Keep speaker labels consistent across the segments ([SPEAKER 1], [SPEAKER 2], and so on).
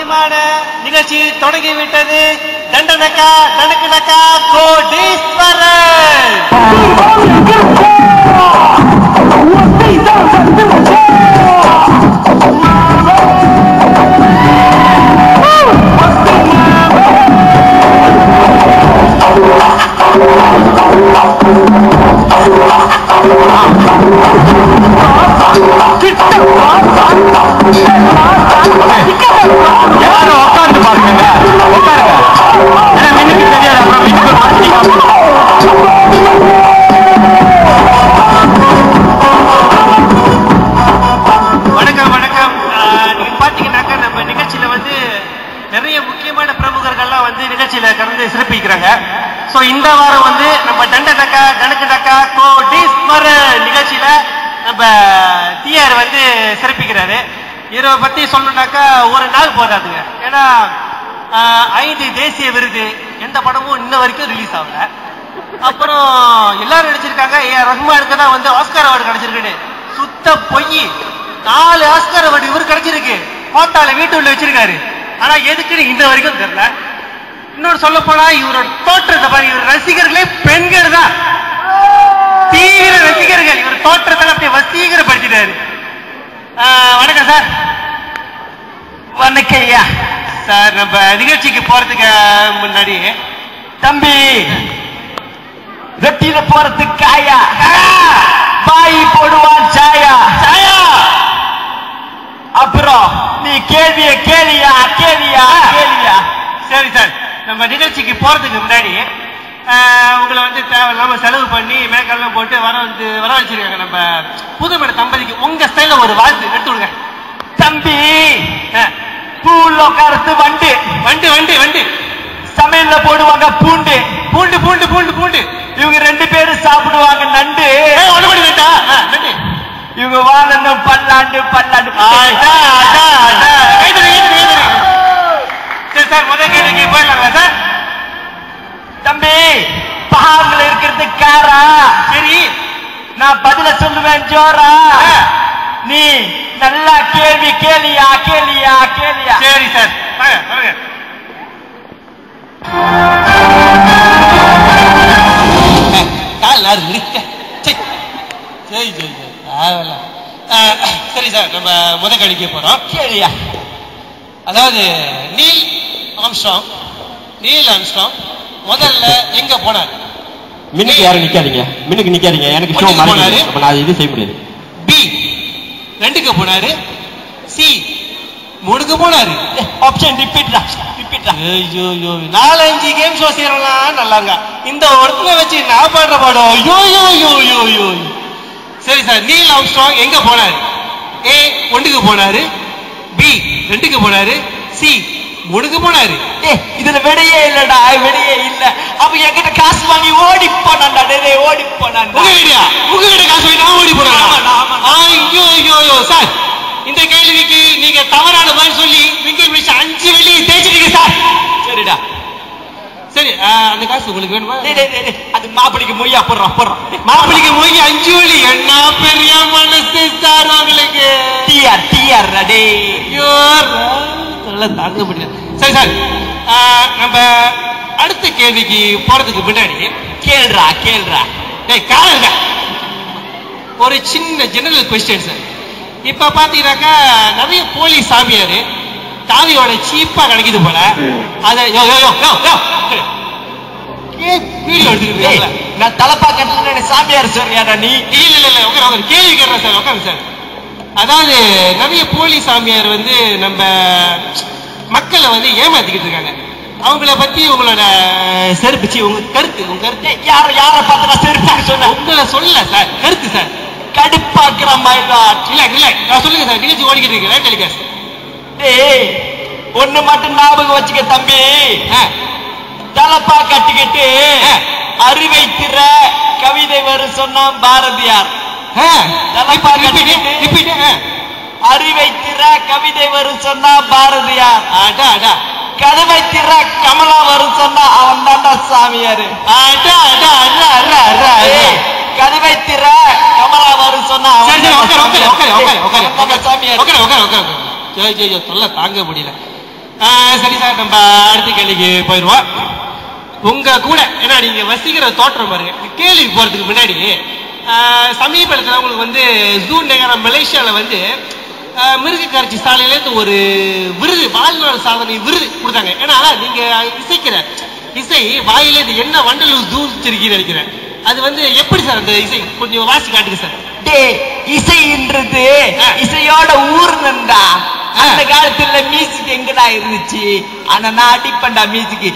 [SPEAKER 1] பிரமாண்டமான நிகழ்ச்சி தொடங்கிவிட்டது. தண்டனக்கா தனக்குனக்கா கோடீஸ்வரன்.
[SPEAKER 2] எல்லாரும் உட்கார்ந்து பாருங்க. உட்காருங்க.
[SPEAKER 1] வணக்கம் வணக்கம். நீங்க பாத்தீங்கன்னாக்கா நம்ம நிகழ்ச்சியில வந்து நிறைய முக்கியமான பிரமுகர்கள்லாம் வந்து நிகழ்ச்சியில கலந்து சிறப்பிக்கிறாங்க. சோ இந்த வாரம் வந்து நம்ம தண்டனக்கா தனக்குனக்கா கோடீஸ்வரன் நிகழ்ச்சியில நம்ம டிஆர் வந்து சிறப்பிக்கிறாரு. இவரை பத்தி சொல்லணும்னாக்கா ஒரு நாள் போதாதுங்க. ஏன்னா 5 தேசிய விருது, எந்த படமும் இன்ன வரைக்கும் ரிலீஸ் ஆகல. அப்புறம் எல்லாரும் நடிச்சிருக்காங்க. ரஹ்மானுக்கு தான் வந்து ஆஸ்கார் அவார்டு கிடைச்சிருக்கு. சுத்த பொய். 4 ஆஸ்கார் அவார்டு இவரு கிடைச்சிருக்கு. போட்டால வீட்டுள்ள வச்சிருக்காரு. ஆனா எதுக்குன்னு இன்ன வரைக்கும் தெரியல. இன்னொரு சொல்ல போனா இவரோட தோற்றத்தை பாரு, இவர் ரசிகர்களே பெண்கள் தான், தீவிர ரசிகர்கள். இவர் தோற்றத்தை அப்படியே வசீகரப்படுத்திட்டாரு. வணக்கம் சார்.
[SPEAKER 2] வணக்கம் ஐயா.
[SPEAKER 1] சார் நம்ம நிகழ்ச்சிக்கு போறதுக்கு முன்னாடி
[SPEAKER 2] தம்பி வெட்டியில போறதுக்கு காயா பாய் போடுவான் சாயா
[SPEAKER 1] சாயா.
[SPEAKER 2] அப்புறம் நீ கேள்விய கேளியா கேளியா கேளியா.
[SPEAKER 1] சரி சார், நம்ம நிகழ்ச்சிக்கு போறதுக்கு முன்னாடி உங்களை வந்து தேவையில்லாம செலவு பண்ணி மேக்கெல்லாம் போட்டு வர வச்சிருக்காங்க நம்ம புதுமண தம்பதிக்கு. உங்க ஸ்டைல ஒரு வாழ்த்து எடுத்து விடுங்க.
[SPEAKER 2] தம்பி பூல உட்காரத்து வண்டு
[SPEAKER 1] வண்டு வண்டு வண்டு
[SPEAKER 2] சமையல்ல போடுவாங்க பூண்டு
[SPEAKER 1] பூண்டு பூண்டு பூண்டு பூண்டு.
[SPEAKER 2] இவங்க 2 பேரும் சாப்பிடுவாங்க நண்டு.
[SPEAKER 1] ஒண்ணு வேண்டா நண்டு.
[SPEAKER 2] இவங்க வாழணும் பல்லாண்டு பல்லாண்டு.
[SPEAKER 1] சரி சார், முதல் கேள்விக்கு போயிடலாங்களா சார்?
[SPEAKER 2] தம்பி பஹார்ல இருக்கிறது காரா.
[SPEAKER 1] சரி,
[SPEAKER 2] நான் பதில சொல்லுவேன் ஜோரா. நீ நல்லா கேள்வி கேளியா கேளியா கேளியா.
[SPEAKER 1] சரி சார், வாங்க. கால் நாடு நிற்க. சரி சார், நம்ம முதல் கேள்விக்கு போறோம்.
[SPEAKER 2] கேளியா.
[SPEAKER 1] அதாவது நீல் ஆம்ஸ்ட்ராங் முதல்ல எங்க போனார்?
[SPEAKER 3] மின்னுக்கு யாரும் நிக்காதீங்க, மின்னுக்கு நிக்காதீங்க. எனக்கு ஷோ
[SPEAKER 1] போனாரு.
[SPEAKER 3] நான் இது செய்ய முடியாது.
[SPEAKER 1] பி 2க்கு போனாரு. சி 3க்கு போனாரு.
[SPEAKER 2] ஆப்ஷன் ரிப்பீட்ரா.
[SPEAKER 1] 4-5 கேம் ஷோ செய்யறலாம் நல்லாங்க. இந்த ஒருத்தனை வச்சு நான் பாடுற பாடம். சரி சார், நீல் ஆம்ஸ்ட்ராங் எங்க போனாரு? ஏ 1க்கு போனாரு, பி 2க்கு போனாரு, சி 3க்கு போனாரு.
[SPEAKER 2] இதுல விடையே இல்லடா, விடையே இல்ல. அப்ப என்கிட்ட காசு வாங்கி ஓடி போனான்டா. ஓடி போனான்.
[SPEAKER 1] உங்ககிட்ட காசு வாங்கி நான் ஓடி போறேன். ஐயோ சார், இந்த கேள்விக்கு நீங்க தவறான பதில் சொல்லி விக்கெட் மிஸ் 5 வெள்ளி தேய்ச்சிட்டீங்க சார்.
[SPEAKER 2] சரிடா.
[SPEAKER 1] சரி, அந்த காசு உங்களுக்கு வேணுமா?
[SPEAKER 2] அது மாப்பிளைக்கு மொய் அப்புறம்
[SPEAKER 1] மாப்பிளைக்கு மொய் 5 வெள்ளி. என்ன பெரிய மனசு சார் உங்களுக்கு.
[SPEAKER 2] டிஆர் டே.
[SPEAKER 1] தாங்க முடியல. சரி சார், நம்ம அடுத்த கேள்விக்கு போறதுக்கு முன்னாடி
[SPEAKER 2] கேள்றா.
[SPEAKER 1] காலங்க ஒரு சின்ன ஜெனரல் கொஸ்டின் சார். இப்ப பாத்தீங்கன்னாக்கா நிறைய போலி சாமியாரு காவியோட சீப்பா கிடைக்குது போல. அத வீடியோ எடுத்துக்கிட்டு
[SPEAKER 2] நான் தலப்பா கட்ட சாமியார் சொல்றியாடா நீ?
[SPEAKER 1] இல்ல உட்கார கேள்வி கேட்கிறேன் சார். உட்காருங்க சார். அதாவது நிறைய போலி சாமியார் வந்து நம்ம மக்களை வந்து ஏமாத்திக்கிட்டு இருக்காங்க. அவங்கள பத்தி உங்களோட செருப்பிச்சு உங்க கருத்து
[SPEAKER 2] யார பார்த்து நான் செருப்பாக சொன்னேன்?
[SPEAKER 1] உங்களை சொல்லல சார், கருத்து சார்.
[SPEAKER 2] கடுப்பாக்குற மாதிரி
[SPEAKER 1] இல்ல நான் சொல்லுங்க சார். நிகழ்ச்சி ஓடிக்கிட்டு இருக்கேன் டெலிகாஸ்ட்.
[SPEAKER 2] ஒண்ணு மட்டும் ஞாபகம் வச்சுக்க தம்பி. தலப்பா கட்டிக்கிட்டு அறிவை திற கவிதை வரும் சொன்னான் பாரதியார். தலப்பா கட்டிக்கிட்டு அறிவை திற கவிதை வரும் சொன்னா பாரதியார். கதவை திற கமலா வரும் சொன்னா அவன் தாண்டா சாமியாரு. கதவை திற கமலா வரும் சொன்னா
[SPEAKER 1] சொல்ல தாங்க முடியல. சரி சார், நம்ம அடுத்த கேள்விக்கு போயிடுவோம். உங்க கூட ஏன்னா நீங்க வசீகர தோற்றம் பாருங்க. கேள்வி போறதுக்கு முன்னாடி சமீபத்தில் உங்களுக்கு வந்து ஜூ நகரம் மலேசியால வந்து மிருக காட்சி சாலையிலேருந்து ஒரு விருது, வாழ்நாள் சாதனை விருது கொடுத்தாங்க. ஏன்னா நீங்க இசைக்கிற இசை வாயில இது என்ன வண்டலூர் தூச்சிருக்கீங்க நினைக்கிறேன். அது வந்து எப்படி சார் அந்த இசை கொஞ்சம் வாசி காட்டுங்க சார்.
[SPEAKER 2] இசைன்றது இசையோட ஊர்னண்டா. அந்த காலத்துல மியூசிக் எங்கடா இருந்துச்சு? ஆனா நான் அடிப்பண்டா மியூசிக்.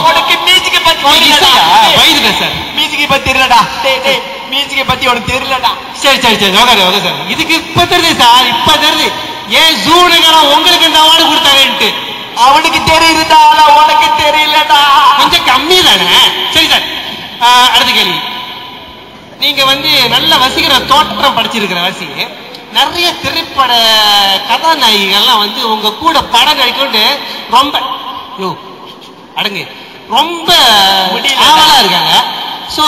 [SPEAKER 2] உனக்கு மியூசிக் பத்தி தெரியலடா. மியூசிக் பத்தி உனக்கு தெரியலடா.
[SPEAKER 1] சரி சரி சரி, ஓகே சார். இதுக்கு இப்ப தெரியுது சார், இப்ப தெரியுது ஏன் ஜூ நகரம் உங்களுக்கு இந்த அவார்டு கொடுத்தாங்கன்ட்டு.
[SPEAKER 2] அவனுக்கு தெரியுதுடா, உனக்கு தெரியலடா.
[SPEAKER 1] கொஞ்சம் கம்மி தானே. சரி சார், அடுத்த கேள்வி. நீங்க வந்து நல்ல வசீகர தோற்றம் படிச்சிருக்கிற வாசி, நிறைய திரைப்பட கதாநாயகிகள்லாம் வந்து உங்க கூட படம் நடிக்கொண்டு ரொம்ப அடங்கு ரொம்ப ஆவலா இருக்காங்க. சோ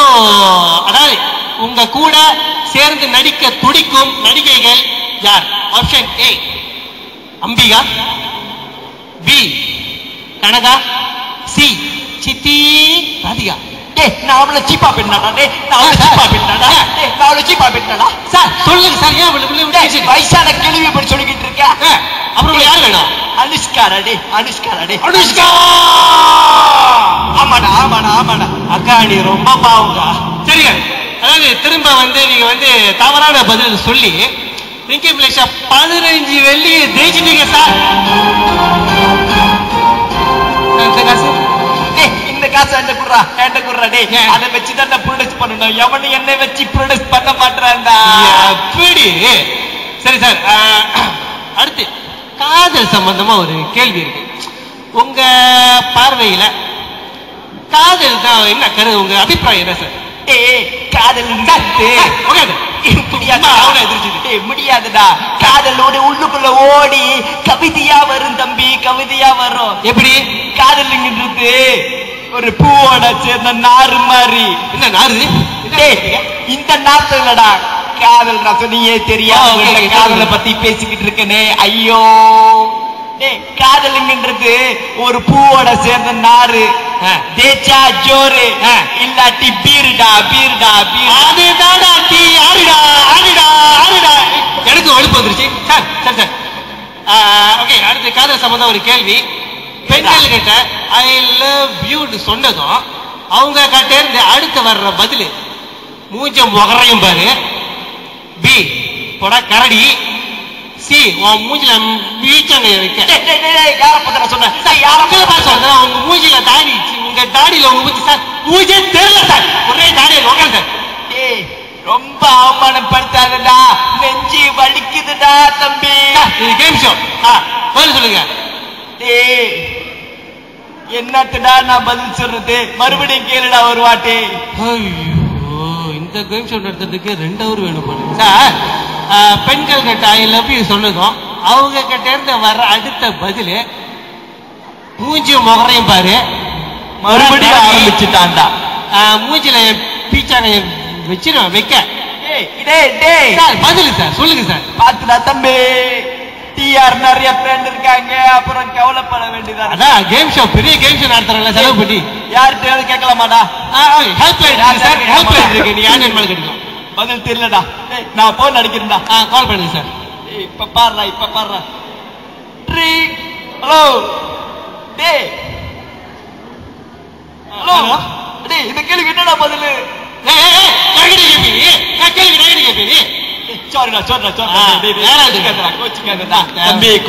[SPEAKER 1] அதாவது உங்க கூட சேர்ந்து நடிக்க துடிக்கும் நடிகைகள் யார்? Option A Ambika, B Kanaka, C Chithi Radhika.
[SPEAKER 2] நான் அவளை சீப்பா பெண்ணாடா.
[SPEAKER 1] சார் சொல்லுங்க சார், ஏன்
[SPEAKER 2] வயசான கேள்வி எப்படி சொல்லிக்கிட்டு இருக்க?
[SPEAKER 1] அப்புறம் யார் வேணும்?
[SPEAKER 2] அனுஷ்காரடே.
[SPEAKER 1] அனுஷ்கா.
[SPEAKER 2] ஆமாடா ஆமாடா ஆமாடா.
[SPEAKER 1] அக்கா நீ ரொம்ப பாவங்க. சரிங்க, அதாவது திரும்ப வந்து நீங்க வந்து தவறான பதில் சொல்லி ரிங்கி மலேசியா 15 வெள்ளியை ஜெயிச்சிட்டீங்க சார்.
[SPEAKER 2] இந்த காசு என்கிட்ட குடுறா டே. அதை வச்சுதான் நான் ப்ரொடியூஸ் பண்ணணும். எவனு என்னை வச்சு ப்ரொடியூஸ் பண்ண மாட்டான்டா.
[SPEAKER 1] அப்படி. சரி சார், அடுத்து காதல் சம்பந்தமா ஒரு கேள்வி இருக்கு. உங்க பார்வையில காதல் தான் என்ன கருது? உங்க அபிப்பிராயம் என்ன சார்?
[SPEAKER 2] காதல் முடியாதுடா. காதலோட உள்ளுக்குள்ள ஓடி கவிதையா வரும் தம்பி, கவிதையா வரும்.
[SPEAKER 1] எப்படி?
[SPEAKER 2] காதலுங்கிறது ஒரு பூவோட சேர்ந்த நாறு மாதிரி.
[SPEAKER 1] என்ன நாறு?
[SPEAKER 2] இந்த நாத்து இல்லடா, காதல் ரசனையே தெரியாது. காதலை பத்தி பேசிக்கிட்டு இருக்கனே, ஐயோ. காதலுங்கிறது ஒரு பூவோட சேர்ந்த நாறு. தேச்சா ஜோரு இல்லாட்டி பீருடா பீருடா பீர்.
[SPEAKER 1] அதுதான்டா டீ. ஆடுடா ஆடுடா ஆடுடா. எனக்கு வலுப்பு வந்துருச்சு சார். சரி சார், ஓகே. அடுத்து காதல் சம்பந்தம் ஒரு கேள்வி. பெண்கள் கிட்ட ஐ லவ் யூன்னு சொன்னதும் அவங்க கிட்ட இருந்து அடுத்து வர்ற பதில் மூஞ்ச முகரையும் பாரு. பி போட கரடி. சி உன் மூஞ்சில வீச்சங்க வைக்க. உங்க மூஞ்சில தாடி, உங்க தாடியில உங்க மூஞ்சி சார் மூஞ்சே தெரியல சார். ஒரே தாடியில் உட்காந்து சார்.
[SPEAKER 2] ரொம்ப அவமானப்படுத்தாதடா, நெஞ்சு வலிக்குதுடா தம்பி.
[SPEAKER 1] இது கேம் ஷோ. பதில் சொல்லுங்க.
[SPEAKER 2] என்னத்துடா நான் பதில் சொல்றது? மறுபடியும் கேளுடா ஒரு வாட்டி.
[SPEAKER 1] ஐயோ, இந்த கேம் ஷோ நடத்துறதுக்கு 2 hour வேணும் பாருங்க சார். பெண்கள் கிட்ட ஐ லவ் யூ சொன்னதும் அவங்க கிட்ட இருந்து வர்ற அடுத்த பதில் மூஞ்சி முகரையும் பாரு.
[SPEAKER 2] மறுபடியும் ஆரம்பிச்சுட்டான்டா.
[SPEAKER 1] மூஞ்சில பீச்சாங்க வச்சிருவேன் வைக்க. பதில் சார் சொல்லுங்க சார்.
[SPEAKER 2] பாத்துடா தம்பி, டிஆர் நிறைய ஃப்ரெண்ட் இருக்காங்க, அப்புறம் கவலைப்பட வேண்டியதான்.
[SPEAKER 1] அதான் கேம் ஷோ, பெரிய கேம் ஷோ நடத்துறாங்க செலவு பண்ணி.
[SPEAKER 2] யார்கிட்ட கேட்கலாமாடா?
[SPEAKER 1] Help line sir, help line இருக்கு. நீங்க ஆன்லைன் மேல கேட்கலாம்.
[SPEAKER 2] பதில் தெரியலடா. நான் போன் அடிக்கிறேன்டா.
[SPEAKER 1] கால் பண்ணுங்க சார்.
[SPEAKER 2] இப்ப பாடுறா. ஹலோ டேய். ஹலோ டேய், இந்த கேள்விக்கு என்னடா பதில்?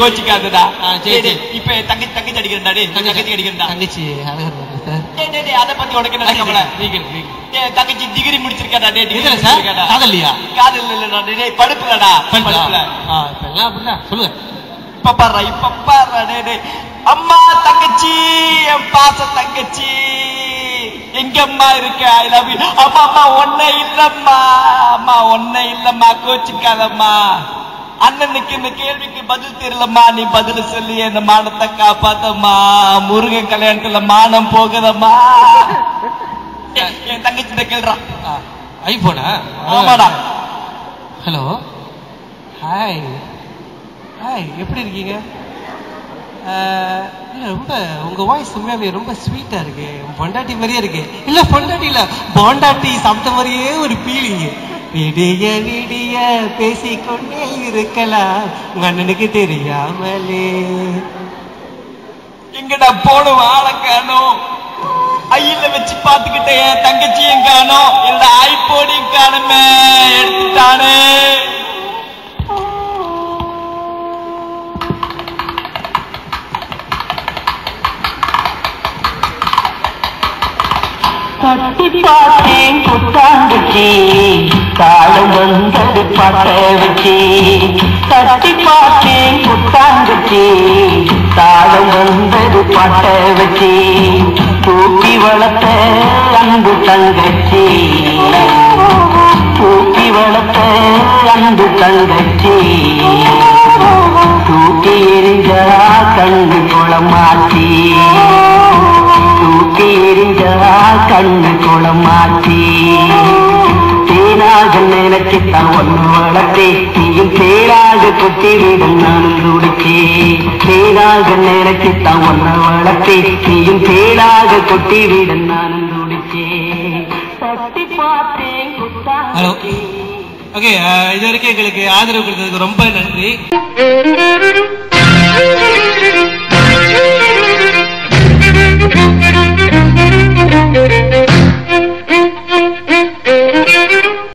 [SPEAKER 2] கோச்சிக்காதடா. இப்ப தங்கச்சி அடிக்கிறேன்டா.
[SPEAKER 1] தங்கச்சி
[SPEAKER 2] அதை பத்தி உனக்கு என்ன கவலை? தங்கச்சி டிகிரி முடிச்சிருக்காடா.
[SPEAKER 1] காதல்லையா?
[SPEAKER 2] காதல் இல்லடா, படிப்புலடா.
[SPEAKER 1] சொல்லுங்க.
[SPEAKER 2] இப்ப பாடுறா. அம்மா தங்கச்சி, என் பாச தங்கச்சி எங்கம்மா இருக்க? I love you. அம்மா ஒன்ன இல்லம்மா, அம்மா ஒன்ன இல்லம்மா, கோச்சிக்காதம்மா. அண்ணனுக்கு இந்த கேள்விக்கு பதில் தெரியலம்மா, நீ பதில் சொல்லி இந்த மானத்தை காப்பாத்தம்மா. முருகன் கல்யாணத்துல மானம் போகுதம்மா. என் தங்கச்சி கேள்றா.
[SPEAKER 1] ஐபோனா?
[SPEAKER 2] ஆமாடா.
[SPEAKER 1] ஹலோ, ஹாய் ஹாய், எப்படி இருக்கீங்க? ரொம்ப உங்க வாய்ஸ் உண்மையாவே ரொம்ப ஸ்வீட்டா இருக்கு. பொண்டாட்டி மாதிரியே இருக்கு. இல்ல பொண்டாட்டி இல்ல, பொண்டாட்டி சாப்பிட்ட மாதிரியே ஒரு ஃபீலிங். விடிய விடிய பேசிக்கொண்டே இருக்கலாம் உங்க அண்ணனுக்கு தெரியாமலே.
[SPEAKER 2] எங்கடா போடும் ஆளை காணோம், ஐயில வச்சு பாத்துக்கிட்ட என் தங்கச்சியும் காணோம், எல்லா ஐபோனையும் காணுமே, எடுத்துட்டானே.
[SPEAKER 4] தட்டி பார்த்தேன் புத்தாண்டுச்சி, காலம் வந்தது பாட்ட வச்சி. தட்டி பார்த்தேன் புத்தாண்டுச்சி, காலம் வந்தது பாட்ட வச்சி. தூக்கி வளர்த்த அன்பு தங்கச்சி, தூக்கி வளர்த்த அன்பு தங்கச்சி. தூக்கி எரிஞ்சா கண்ணு குளமாச்சி, தூக்கி எரிஞ்சா கண்ணு குளமாச்சி. தேனாக நினைச்சுத்தான் ஒன்று வளர்த்தே, நீயும் தேனாக கொட்டிவிட நானும் துடிச்சே. தேனாக நினைச்சுத்தான் ஒன்று வளர்த்தே, நீயும் தேனாக கொட்டிவிட நானும் துடிச்சே. தட்டி பார்த்தேன்.
[SPEAKER 1] ஹலோ, ஓகே, இது வரைக்கும் எங்களுக்கு ஆதரவு கொடுத்ததுக்கு ரொம்ப நன்றி.